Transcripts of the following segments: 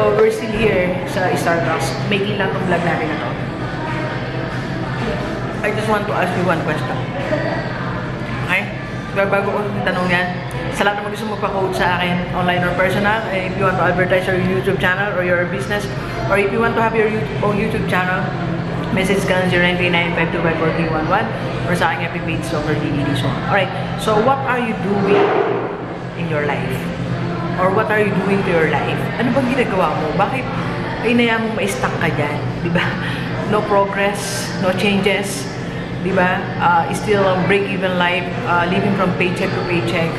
So, we're still here sa Starbucks. Making lang tong vlog natin na to. I just want to ask you one question. Okay? Bago ko tanong yan, sa lahat ng gusto magpa-coach sa akin, online or personal, if you want to advertise your YouTube channel or your business, or if you want to have your own YouTube channel, message ka ng 0939525411 or sa aking FB page, Sunga Gigi. Alright, so what are you doing in your life? Or what are you doing to your life? Ano bang ginagawa mo? Bakit inayaan mo ma-stuck ka dyan? Diba? No progress, no changes. Diba? Still break-even life, living from paycheck to paycheck.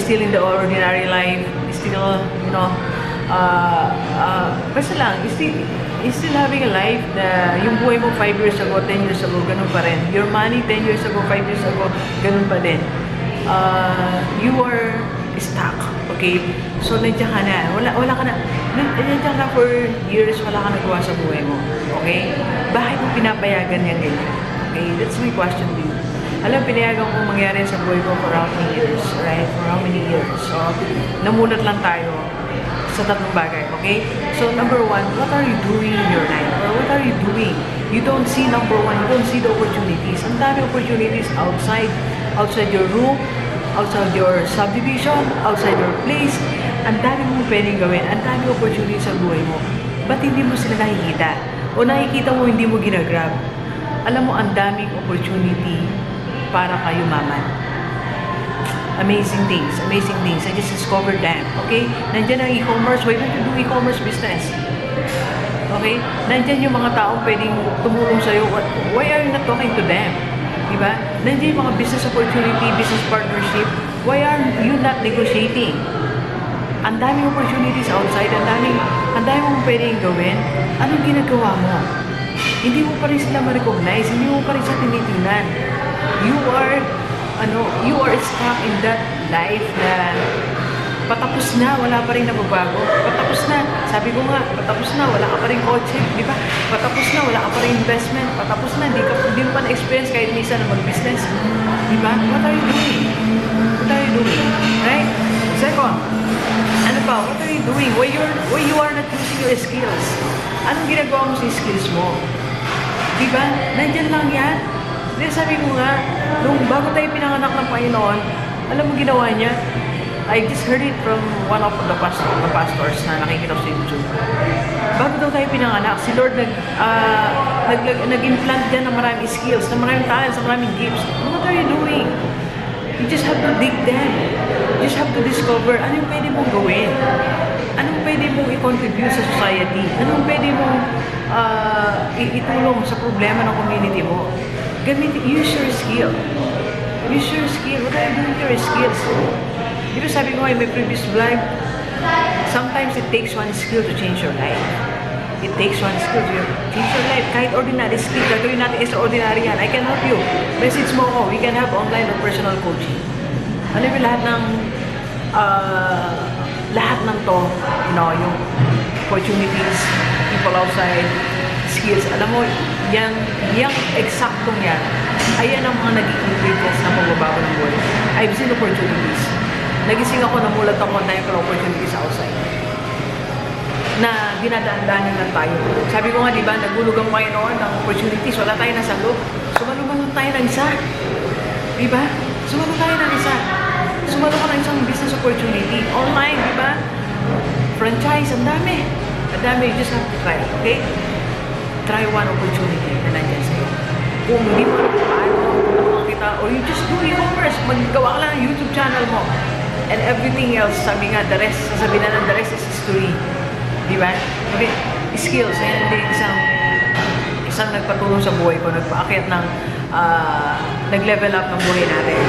Still in the ordinary life. Still, you know, basta lang, still having a life na yung buhay mo 5 years ago, 10 years ago, ganun pa rin. Your money 10 years ago, 5 years ago, ganun pa din. You are stuck. Okay? So, nandiyan ka na. Wala ka na. Nandiyan ka for years, wala ka nagawa sa buhay mo. Okay? Bakit mo pinapayagan yan ganyan? Okay? That's my question to you. Alam, pinayagan ko mangyari sa buhay ko for how many years? Right? For how many years? So, namulat lang tayo sa tatlong bagay. Okay? So, number one, what are you doing in your life? Or what are you doing? You don't see, number one, you don't see the opportunities. Ang dami opportunities outside your room, outside your subdivision, outside your place. Ang dami mong pwedeng gawin. Ang dami opportunities sa buhay mo. Ba't hindi mo sila nakikita? O nakikita mo, hindi mo ginagrab? Alam mo, ang daming opportunity para kayo maman. Amazing things. I just discovered them. Okay? Nandiyan ang e-commerce. Why don't you do e-commerce business? Okay? Nandiyan yung mga taong pwedeng tumulong sa'yo. Why are you not talking to them? Diba? Nandiyan yung mga business opportunity, business partnership. Why are you not negotiating? Ang daming opportunities outside. Ang daming mong pwedeng gawin. Anong ginagawa mo? Hindi mo pa rin sila ma-recognize. Hindi mo pa rin sila tinitingnan. You are stuck in that life na patapos na, wala pa rin nababago. Patapos na, sabi ko nga, patapos na, wala ka pa rin kotse, di ba? Patapos na, wala ka pa rin investment. Patapos na, hindi mo pa na-experience kahit minsan na mag-business. Di ba? What are you doing? What are you doing? Right? Second, ano pa? What are you doing? Why you are not using your skills? Anong ginagawa mo sa skills mo? Di ba? Nandyan lang yan. Then sabi ko nga, nung bago tayo pinanganak ng Panginoon, alam mo ginawa niya? I just heard it from one of the pastors na nakikita ko sa YouTube. Bago daw tayo pinanganak, si Lord nag-implant dyan ng maraming skills, ng maraming talents, ng maraming gifts. What are you doing? You just have to dig them. You just have to discover anong pwede mong gawin. Anong pwede mong i-contribute sa society. Anong pwede mong itulong sa problema ng community mo. Use your skill. Use your skill. What are you doing with your skills? Di ba sabi ko nga in my previous vlog, sometimes it takes one skill to change your life. It takes one skill to change your life. Kahit ordinary skill, gagawin natin extraordinary yan. I can help you. Message mo ako. We can have online or personal coaching. Alam mo lahat ng to, you know, yung opportunities, people outside, skills. Alam mo, yung eksaktong yan, ayan ang mga naging ingredients na magbabago ng buhay. I've seen opportunities. Nagising ako, namulat ako na yung opportunities outside. Na dinadaan-daanan lang tayo. Sabi ko nga, di ba, nagulog ang Panginoon ng opportunities. Wala tayo nasa loob. Sumalubang tayo ng isa. Di ba? Sumalubang tayo ng isa. Sumalubang ng isang business opportunity. Online, di ba? Franchise, ang dami. Ang dami. You just have to try, okay? Try one opportunity na nandiyan sa'yo. Kung hindi mo alam kung paano tulungan kita, or you just do e-commerce, maggawa ka lang ng YouTube channel mo. And everything else, sabi nga, the rest, sasabihin na ng the rest is history. Di ba? Skills, ayan din isang nagpatulong sa buhay ko, nagpaakyat ng, nag-level up ng buhay natin.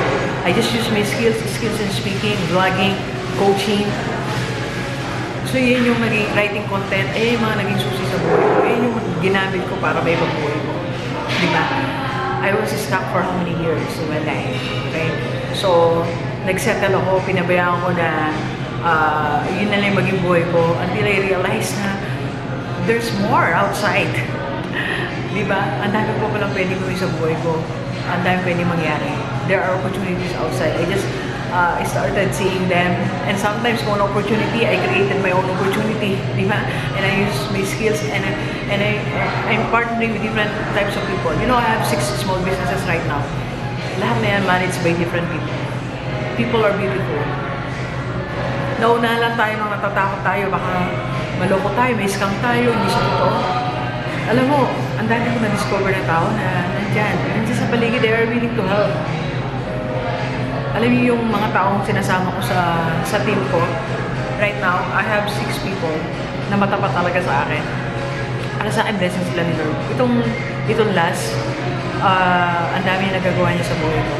I just use my skills in speaking, vlogging, coaching. So, yun yung naging writing content, yung mga naging susi sa buhay ko. Yun yung ginamit ko para may buhay ko. Diba? I was stuck for how many years in my life. Okay? So, nag-settle ako, pinabayaan ko na yun na lang maging buhay ko until I realized na there's more outside. Diba? Ang dami ko palang pwede gawin sa buhay ko. Ang dami pwede mangyari. There are opportunities outside. I just I started seeing them. And sometimes kung an opportunity, I created my own opportunity, di ba? And I use my skills I'm partnering with different types of people. You know, I have 6 small businesses right now. Lahat na yan managed by different people. People are beautiful. Nauna lang tayo nung natatakot tayo, baka maloko tayo, may scam tayo, hindi siya totoo. Alam mo, ang dami ko na-discover na tao na nandiyan sa paligid, they are willing to help. Alam niyo yung mga taong sinasama ko sa team ko, right now, I have 6 people na matapat talaga sa akin. Para sa akin, blessing sila ni Lord. Itong last, ang dami na nagagawa niya sa buhay ko.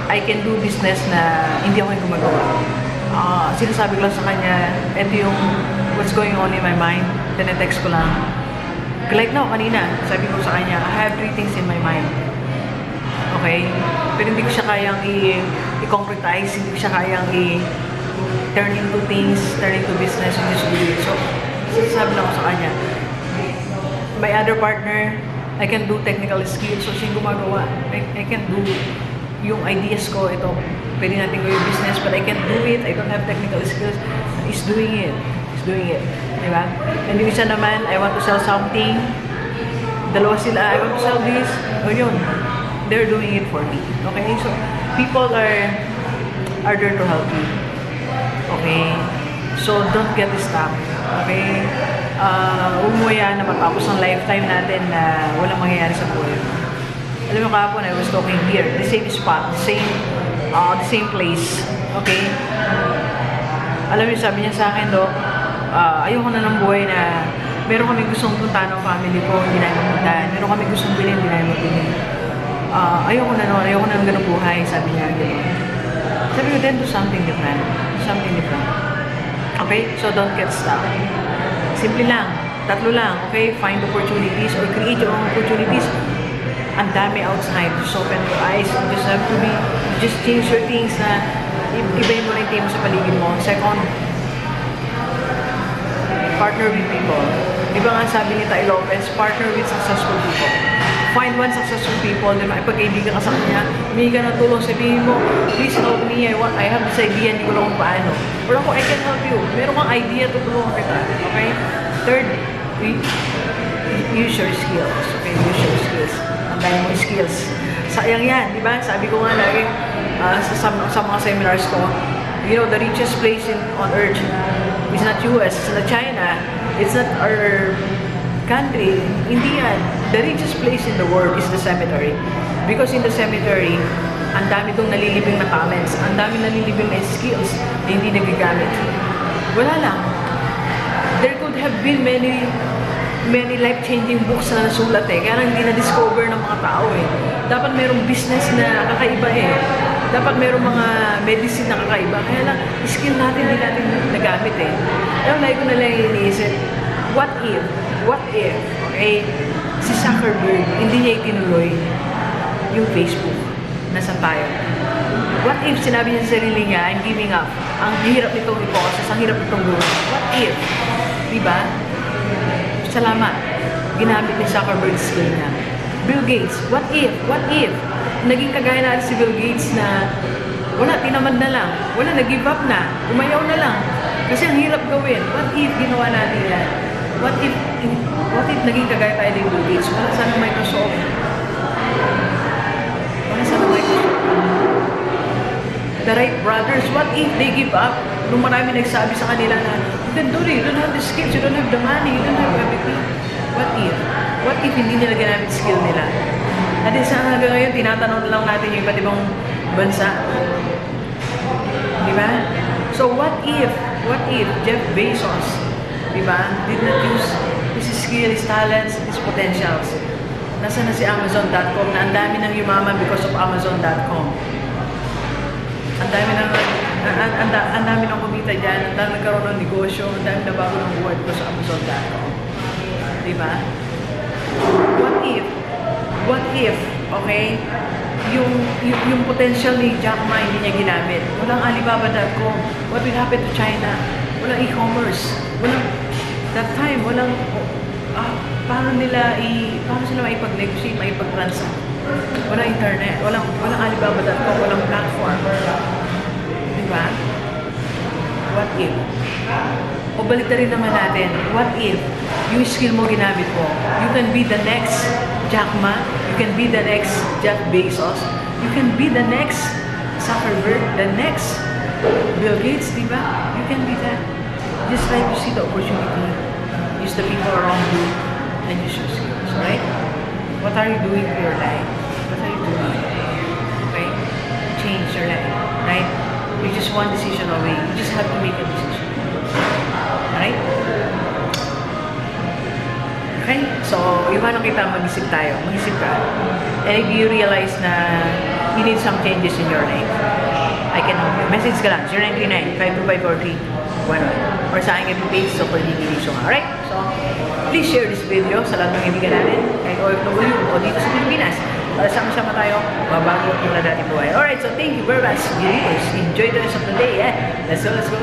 I can do business na hindi ako yung gumagawa. Sinasabi ko lang sa kanya, ito yung what's going on in my mind. Then I-text ko lang. Like now, kanina, sabi ko sa kanya, I have 3 things in my mind. Okay? Pero hindi ko siya kayang i-concretize, hindi ko siya kayang turn into things, turn into business, and just do it. So, sinasabi lang ko sa kanya, my other partner, I can do technical skills, so siya gumagawa. I can do yung ideas ko, ito, pwede natin gawin yung business, but I can't do it, I don't have technical skills. He's doing it. He's doing it. Diba? And yung isa naman, I want to sell something. Dalawa sila, I want to sell this. O yun, they're doing it for me. Okay? So, people are there to help you. Okay? So, don't get stuck. Okay? Umuya na matapos ang lifetime natin na walang mangyayari sa buhay. Alam mo kahapon, I was talking here, the same spot, the same place. Okay? Alam mo, sabi niya sa akin, Dok, ayoko na ng buhay na meron kami gustong puntahan ng family ko, hindi namin mapuntahan. Meron kami gustong bilhin, hindi namin mabili. Ayoko na nun, ayoko na ng ganung buhay, sabi niya. Sabi ko, then do something different. Something different. Okay? So don't get stuck. Simple lang. 3 lang. Okay? Find opportunities or create your own opportunities. Ang dami outside. Just open your eyes. You just have to just change your things na ibahin mo na yung team sa paligid mo. Second, partner with people. Diba nga sabi ni Tay Lopez, partner with successful people. Find one successful people, then makipag-kaibigan ka sa kanya, humingi ka ng tulong, sabihin mo, please help me, I have this idea, hindi ko lang kung paano. Or ako, I can help you. Meron kang idea, tutulungan kita. Okay? Third, use your skills. Okay? Use your skills. Ang dami mong skills. Sayang yan, di ba? Sabi ko nga lagi, sa mga seminars ko, you know, the richest place on earth is not US, it's not China, it's not our country, India. The richest place in the world is the cemetery. Because in the cemetery, ang dami itong nalilibing na talents, ang dami nalilibing na skills na hindi nagagamit. Wala lang. There could have been many life-changing books na nasulat kaya lang hindi na-discover ng mga tao Dapat merong business na kakaiba Dapat merong mga medicine na kakaiba. Kaya lang, skill natin, hindi natin nagamit Kaya like ko na lang iniisip, what if, okay, si Zuckerberg, hindi niya itinuloy yung Facebook, nasa tayo. What if sinabi niya sa sarili niya, I'm giving up. Ang hirap nitong i-process, ang hirap nitong gawin. What if? Diba? Salamat. Ginamit ni Zuckerberg skill niya. Bill Gates, what if? Naging kagaya natin si Bill Gates na wala, tinamad na lang. Wala, nag-give up na. Umayaw na lang. Kasi ang hirap gawin. What if ginawa natin yan? What if naging kagaya tayo ni Bill Gates? Wala sana Microsoft. The Wright brothers, what if they give up? Nung marami nagsabi sa kanila na, then do it, you don't have the skills, you don't have the money, you don't have everything. What if hindi nila ginamit skill nila? At sa hanggang ngayon, tinatanong lang natin yung iba't ibang bansa. Di ba? So what if Jeff Bezos, di ba, did not use his skill, his talents, his potentials? Nasaan na si Amazon.com na ang dami nang yumaman because of Amazon.com? Ang dami nang kumita dyan, ang dami nagkaroon ng negosyo, ang dami na bago ng buhay ko sa Amazon.com. Diba? What if, okay, yung potential ni Jack Ma hindi niya ginamit. Walang Alibaba.com. What will happen to China? Walang e-commerce. That time, paano sila maipag-negotiate, maipag-transact? Walang internet, walang Alibaba.com, walang platform. Diba? What if? O balik na rin naman natin, what if yung skill mo ginamit mo, you can be the next Jack Ma, you can be the next Jeff Bezos, you can be the next Zuckerberg, the next Bill Gates, diba? You can be that. Just like you see the opportunity, use the people around you, and use your skills, right? What are you doing for your life? What are you doing? Okay? Change your life, right? You're just one decision away. You just have to make a decision. Right? Okay? So, yung ano kita, mag-isip tayo. Mag-isip ka. And if you realize na you need some changes in your life, I can help you. Message ka lang, 0939-5254311 or sa aking page, so for Gigi Sunga. Alright? So, please share this video sa lahat ng kaibigan natin, kahit OFW o dito sa Pilipinas. Para sama-sama tayo, mabago at mula natin buhay. Alright, so thank you very much, viewers. Enjoy the rest of the day. Let's go, let's go.